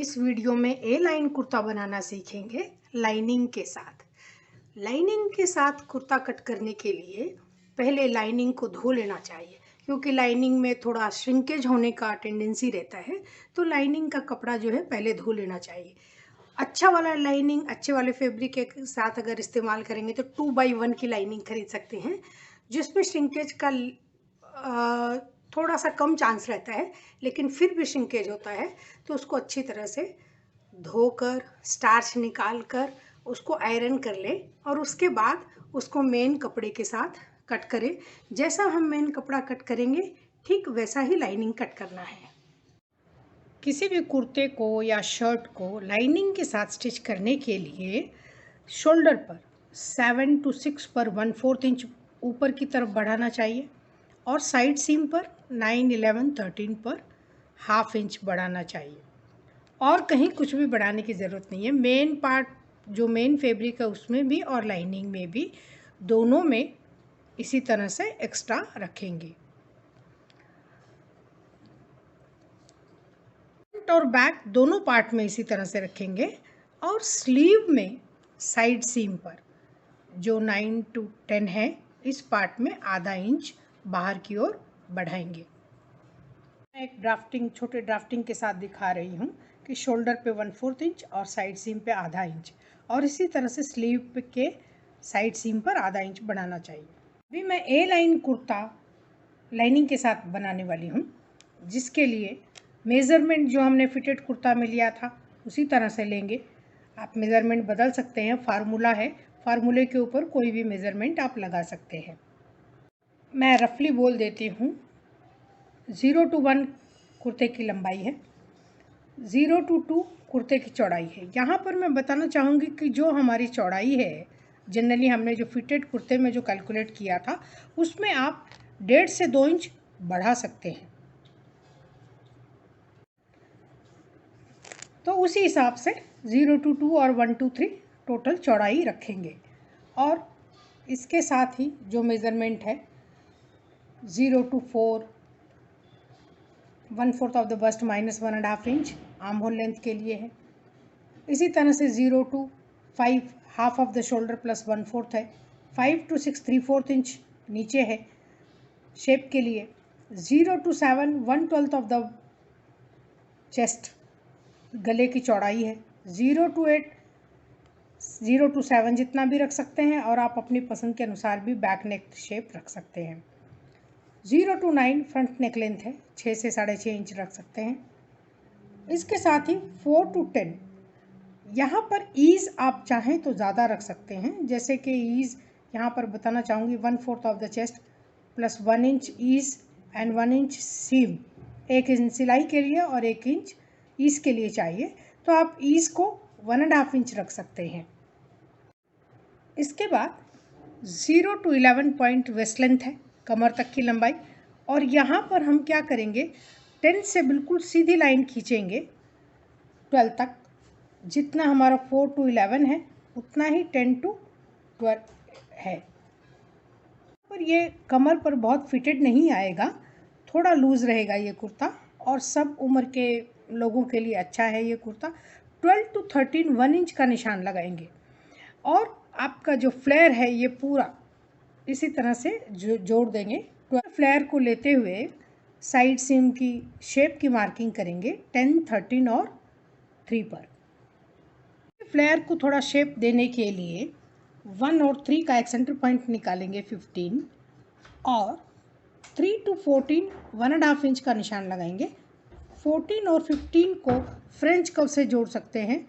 इस वीडियो में ए लाइन कुर्ता बनाना सीखेंगे लाइनिंग के साथ। लाइनिंग के साथ कुर्ता कट करने के लिए पहले लाइनिंग को धो लेना चाहिए, क्योंकि लाइनिंग में थोड़ा श्रिंकेज होने का टेंडेंसी रहता है। तो लाइनिंग का कपड़ा जो है पहले धो लेना चाहिए। अच्छा वाला लाइनिंग अच्छे वाले फैब्रिक के साथ अगर इस्तेमाल करेंगे तो 2x1 की लाइनिंग खरीद सकते हैं, जिसमें श्रिंकेज का थोड़ा सा कम चांस रहता है, लेकिन फिर भी श्रिंकेज होता है। तो उसको अच्छी तरह से धोकर स्टार्च निकाल कर उसको आयरन कर लें और उसके बाद उसको मेन कपड़े के साथ कट करें। जैसा हम मेन कपड़ा कट करेंगे ठीक वैसा ही लाइनिंग कट करना है। किसी भी कुर्ते को या शर्ट को लाइनिंग के साथ स्टिच करने के लिए शोल्डर पर 7 to 6 पर 1/4 इंच ऊपर की तरफ बढ़ाना चाहिए और साइड सीम पर 9, 11, 13 पर ½ इंच बढ़ाना चाहिए। और कहीं कुछ भी बढ़ाने की ज़रूरत नहीं है। मेन पार्ट जो मेन फैब्रिक है उसमें भी और लाइनिंग में भी, दोनों में इसी तरह से एक्स्ट्रा रखेंगे। फ्रंट और बैक दोनों पार्ट में इसी तरह से रखेंगे और स्लीव में साइड सीम पर जो 9 to 10 है, इस पार्ट में ½ इंच बाहर की ओर बढ़ाएंगे। मैं एक छोटे ड्राफ्टिंग के साथ दिखा रही हूँ कि शोल्डर पे 1/4 इंच और साइड सीम पे ½ इंच, और इसी तरह से स्लीव के साइड सीम पर ½ इंच बनाना चाहिए। अभी मैं ए लाइन कुर्ता लाइनिंग के साथ बनाने वाली हूँ, जिसके लिए मेज़रमेंट जो हमने फिटेड कुर्ता में लिया था उसी तरह से लेंगे। आप मेज़रमेंट बदल सकते हैं, फार्मूला है, फार्मूले के ऊपर कोई भी मेज़रमेंट आप लगा सकते हैं। मैं रफली बोल देती हूँ। 0 to 1 कुर्ते की लंबाई है, 0 to 2 कुर्ते की चौड़ाई है। यहाँ पर मैं बताना चाहूँगी कि जो हमारी चौड़ाई है, जनरली हमने जो फिटेड कुर्ते में जो कैलकुलेट किया था उसमें आप 1.5 से 2 इंच बढ़ा सकते हैं। तो उसी हिसाब से 0 to 2 और 1 to 3 टोटल चौड़ाई रखेंगे। और इसके साथ ही जो मेज़रमेंट है 0 to 4, 1/4 of the bust minus 1½ inch armhole होल लेंथ के लिए है। इसी तरह से 0 to 5 half of the shoulder plus 1/4 है। 5 to 6 3/4 इंच नीचे है शेप के लिए। 0 to 7 1/12 ऑफ द चेस्ट गले की चौड़ाई है। 0 to 8 0 to 7 जितना भी रख सकते हैं, और आप अपनी पसंद के अनुसार भी बैक नेक शेप रख सकते हैं। 0 to 9 फ्रंट नेक लेंथ है, 6 से 6.5 इंच रख सकते हैं। इसके साथ ही 4 to 10 यहाँ पर ईज़ आप चाहें तो ज़्यादा रख सकते हैं, जैसे कि ईज़ यहाँ पर बताना चाहूँगी 1/4 of the chest plus 1 inch ease and 1 inch seam, 1 inch सिलाई के लिए और 1 इंच ईज़ के लिए चाहिए, तो आप ईज़ को 1½ इंच रख सकते हैं। इसके बाद 0 to 11 पॉइंट वेस्ट लेंथ है, कमर तक की लंबाई। और यहाँ पर हम क्या करेंगे, 10 से बिल्कुल सीधी लाइन खींचेंगे 12 तक। जितना हमारा 4 to 11 है उतना ही 10 to 12 है। पर ये कमर पर बहुत फिटेड नहीं आएगा, थोड़ा लूज़ रहेगा ये कुर्ता, और सब उम्र के लोगों के लिए अच्छा है ये कुर्ता। 12 to 13 1 इंच का निशान लगाएंगे, और आपका जो फ्लेयर है ये पूरा इसी तरह से जोड़ देंगे। फ्लेयर को लेते हुए साइड सीम की शेप की मार्किंग करेंगे 10, 13 और 3 पर। फ्लेयर को थोड़ा शेप देने के लिए 1 और 3 का एक सेंटर पॉइंट निकालेंगे 15, और 3 to 14 1½ इंच का निशान लगाएंगे। 14 और 15 को फ्रेंच कर्व से जोड़ सकते हैं,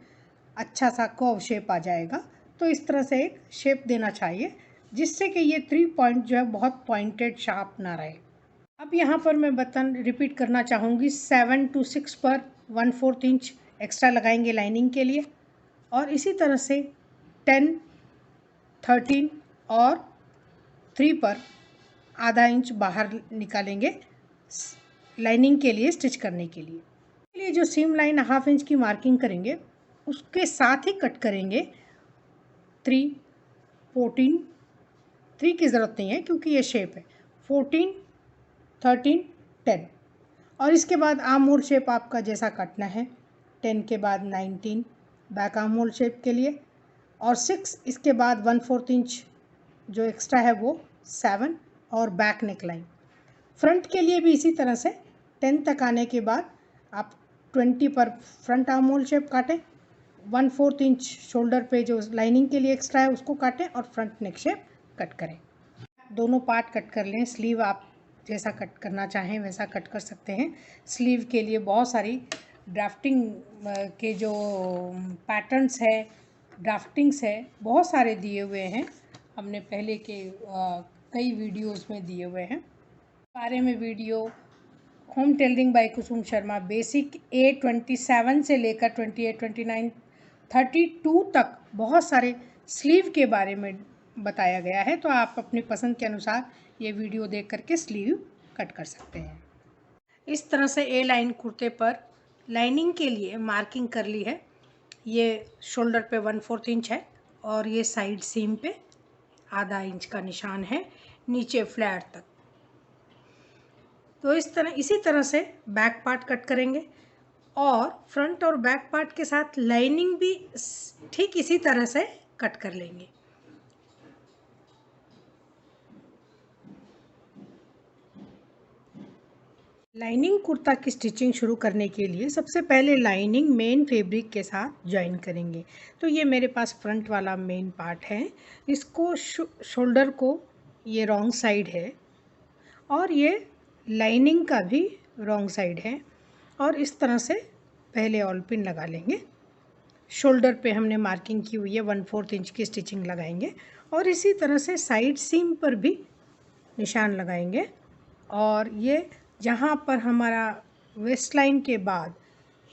अच्छा सा कर्व शेप आ जाएगा। तो इस तरह से एक शेप देना चाहिए, जिससे कि ये 3 पॉइंट जो है बहुत पॉइंटेड शार्प ना रहे। अब यहाँ पर मैं रिपीट करना चाहूँगी, 7 to 6 पर 1/4 इंच एक्स्ट्रा लगाएंगे लाइनिंग के लिए, और इसी तरह से 10, 13 और 3 पर ½ इंच बाहर निकालेंगे लाइनिंग के लिए, स्टिच करने के लिए जो सीम लाइन ½ इंच की मार्किंग करेंगे उसके साथ ही कट करेंगे 3, 14, 3 की ज़रूरत नहीं है क्योंकि ये शेप है, 14, 13, 10, और इसके बाद आर्म होल शेप आपका जैसा काटना है 10 के बाद 19 बैक आर्म होल शेप के लिए, और 6 इसके बाद 1/4 इंच जो एक्स्ट्रा है वो 7 और बैक नेक लाइन। फ्रंट के लिए भी इसी तरह से 10 तक आने के बाद आप 20 पर फ्रंट आर्म होल शेप काटें, 1/4 इंच शोल्डर पे जो लाइनिंग के लिए एक्स्ट्रा है उसको काटें और फ्रंट नेक शेप कट करें। दोनों पार्ट कट कर लें। स्लीव आप जैसा कट करना चाहें वैसा कट कर सकते हैं। स्लीव के लिए बहुत सारी ड्राफ्टिंग के जो पैटर्न्स है, ड्राफ्टिंग्स है, बहुत सारे दिए हुए हैं, हमने पहले के कई वीडियोस में दिए हुए हैं। बारे में वीडियो होम टेलरिंग बाय कुसुम शर्मा बेसिक A27 से लेकर 28, 29, 32 तक बहुत सारे स्लीव के बारे में बताया गया है, तो आप अपनी पसंद के अनुसार ये वीडियो देख करके स्लीव कट कर सकते हैं। इस तरह से ए लाइन कुर्ते पर लाइनिंग के लिए मार्किंग कर ली है। ये शोल्डर पे 1/4 इंच है और ये साइड सीम पे आधा इंच का निशान है नीचे फ्लैट तक। तो इसी तरह से बैक पार्ट कट करेंगे और फ्रंट और बैक पार्ट के साथ लाइनिंग भी ठीक इसी तरह से कट कर लेंगे। लाइनिंग कुर्ता की स्टिचिंग शुरू करने के लिए सबसे पहले लाइनिंग मेन फैब्रिक के साथ ज्वाइन करेंगे। तो ये मेरे पास फ्रंट वाला मेन पार्ट है, इसको शोल्डर को ये रॉन्ग साइड है और ये लाइनिंग का भी रॉन्ग साइड है, और इस तरह से पहले ऑल पिन लगा लेंगे। शोल्डर पे हमने मार्किंग की हुई है, 1/4 इंच की स्टिचिंग लगाएंगे और इसी तरह से साइड सीम पर भी निशान लगाएंगे। और ये जहाँ पर हमारा वेस्ट लाइन के बाद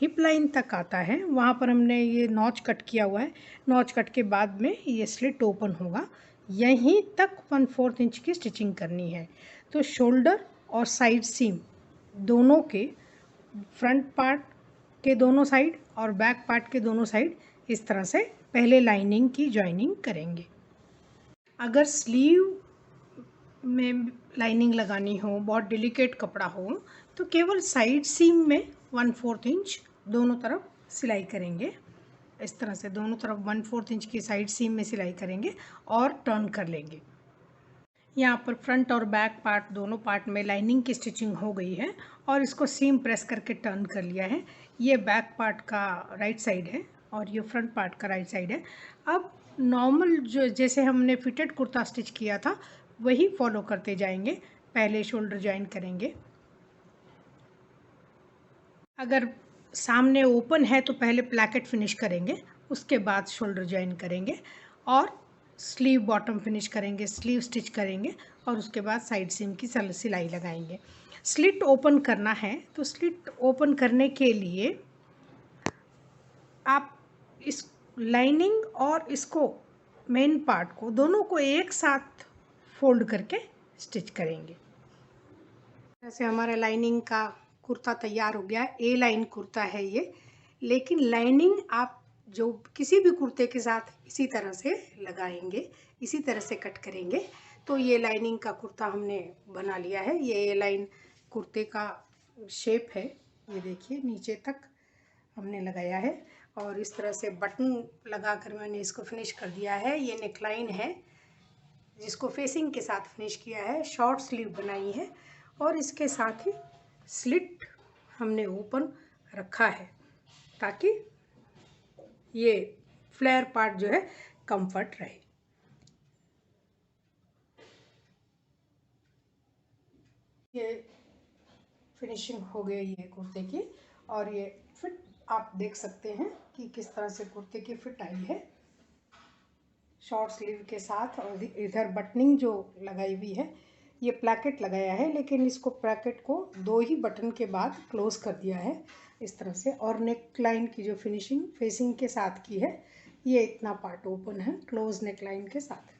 हिप लाइन तक आता है वहाँ पर हमने ये नॉच कट किया हुआ है। नॉच कट के बाद में ये स्लिट ओपन होगा, यहीं तक 1/4 इंच की स्टिचिंग करनी है। तो शोल्डर और साइड सीम दोनों के, फ्रंट पार्ट के दोनों साइड और बैक पार्ट के दोनों साइड इस तरह से पहले लाइनिंग की जॉइनिंग करेंगे। अगर स्लीव में लाइनिंग लगानी हो, बहुत डेलिकेट कपड़ा हो, तो केवल साइड सीम में 1/4 इंच दोनों तरफ सिलाई करेंगे। इस तरह से दोनों तरफ 1/4 इंच की साइड सीम में सिलाई करेंगे और टर्न कर लेंगे। यहाँ पर फ्रंट और बैक पार्ट दोनों पार्ट में लाइनिंग की स्टिचिंग हो गई है और इसको सीम प्रेस करके टर्न कर लिया है। ये बैक पार्ट का राइट साइड है और ये फ्रंट पार्ट का राइट साइड है। अब नॉर्मल जो जैसे हमने फिटेड कुर्ता स्टिच किया था वही फॉलो करते जाएंगे। पहले शोल्डर ज्वाइन करेंगे। अगर सामने ओपन है तो पहले प्लैकेट फिनिश करेंगे, उसके बाद शोल्डर ज्वाइन करेंगे और स्लीव बॉटम फिनिश करेंगे, स्लीव स्टिच करेंगे और उसके बाद साइड सीम की सिलाई लगाएंगे। स्लिट ओपन करना है तो स्लिट ओपन करने के लिए आप इस लाइनिंग और इसको मेन पार्ट को दोनों को एक साथ फोल्ड करके स्टिच करेंगे। जैसे हमारा लाइनिंग का कुर्ता तैयार हो गया। ए लाइन कुर्ता है ये, लेकिन लाइनिंग आप जो किसी भी कुर्ते के साथ इसी तरह से लगाएंगे, इसी तरह से कट करेंगे। तो ये लाइनिंग का कुर्ता हमने बना लिया है। ये ए लाइन कुर्ते का शेप है, ये देखिए नीचे तक हमने लगाया है और इस तरह से बटन लगा कर मैंने इसको फिनिश कर दिया है। ये नेकलाइन है जिसको फेसिंग के साथ फिनिश किया है, शॉर्ट स्लीव बनाई है और इसके साथ ही स्लिट हमने ओपन रखा है ताकि ये फ्लेयर पार्ट जो है कंफर्ट रहे। ये फिनिशिंग हो गई है कुर्ते की और ये फिट आप देख सकते हैं कि किस तरह से कुर्ते की फिट आई है शॉर्ट स्लीव के साथ। और इधर बटनिंग जो लगाई हुई है, ये प्लैकेट लगाया है, लेकिन इसको प्लैकेट को 2 ही बटन के बाद क्लोज कर दिया है इस तरह से। और नेक लाइन की जो फिनिशिंग फेसिंग के साथ की है, ये इतना पार्ट ओपन है क्लोज नेक लाइन के साथ।